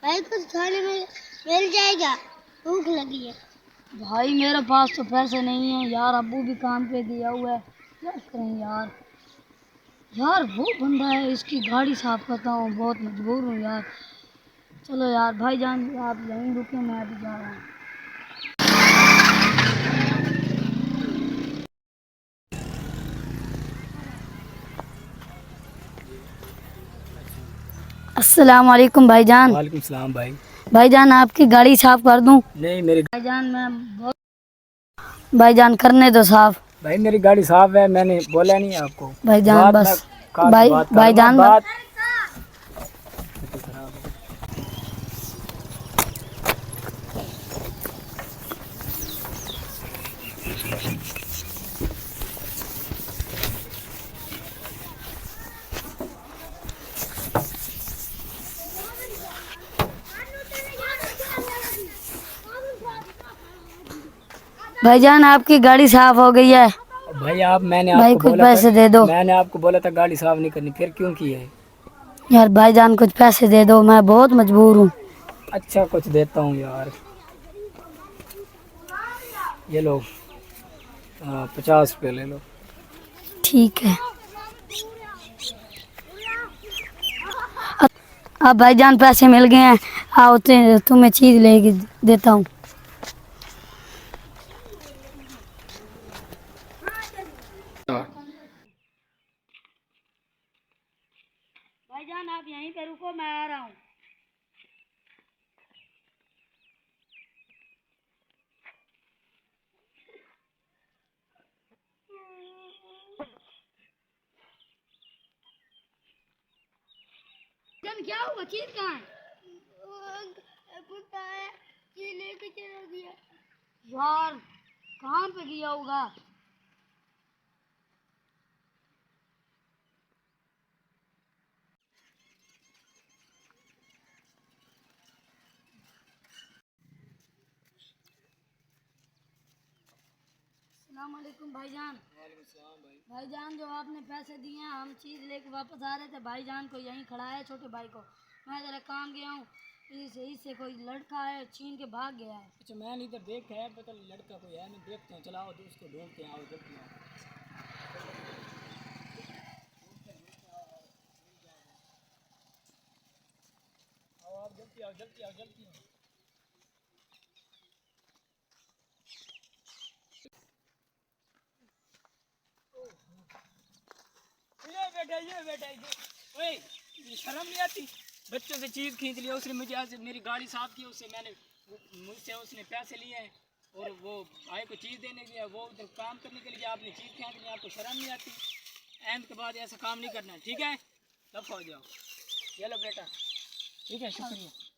भाई कुछ खाने में मिल जाएगा, भूख लगी है। भाई मेरे पास तो पैसे नहीं है यार, अब्बू भी काम पे गया हुआ है, क्या करें यार। यार वो बंदा है, इसकी गाड़ी साफ करता हूँ, बहुत मजबूर हूँ यार। चलो यार भाईजान आप यहीं रुके, मैं अभी जा रहा हूँ। अस्सलाम वालेकुम भाईजान। वालेकुम सलाम भाई। भाईजान आपकी गाड़ी साफ कर दूं? नहीं मेरी भाईजान मैं बहुत भाईजान करने दो साफ। भाई मेरी गाड़ी साफ है, मैंने बोला नहीं आपको। भाईजान बात मैं बस कार पे भाई बात करूंगा भाईजान बात। भाईजान आपकी गाड़ी साफ हो गई है। भाई आप मैंने भाई आपको कुछ बोला था, पैसे दे दो। मैंने आपको बोला था गाड़ी साफ नहीं करनी, फिर क्यों की है? यार भाईजान कुछ पैसे दे दो, मैं बहुत मजबूर हूँ। अच्छा कुछ देता हूँ यार, ये लो 50 रुपये ले लो। ठीक है। अब भाईजान पैसे मिल गए हैं, आओ तुम्हें चीज लेके देता हूँ। भाईजान आप यहीं पे रुको, मैं आ रहा हूँ। क्या हुआ, चीज कहाँ है? कुत्ता है, ये लेके चला गया। यार कहाँ पे गया होगा? अस्सलाम वालेकुम भाईजान। भाईजान जो आपने पैसे दिए हैं, हम चीज़ लेके वापस आ रहे थे, भाईजान को यहीं खड़ा है, छोटे भाई को। मैं ज़रा काम गया हूँ, इससे कोई लड़का है छीन के भाग गया है। अच्छा मैंने इधर देखा है, पता लड़का कोई है, मैं देखता हूँ, चलाओ उसको ढूंढते हैं, आओ जल्दी आओ आप जल्दी आओ जल्दी आओ जल्दी आओ। ये ओए ये शर्म नहीं आती? बच्चों से चीज़ खींच लिया उसने, मुझे आज मेरी गाड़ी साफ की, उससे मैंने मुझसे उसने पैसे लिए हैं और वो भाई को चीज़ देने गया, वो उधर काम करने के लिए आपने चीज़ खींच ली, आपको शर्म नहीं आती? एंड के बाद ऐसा काम नहीं करना, ठीक है? दफ़ा हो जाओ। ये लो बेटा, ठीक है, शुक्रिया।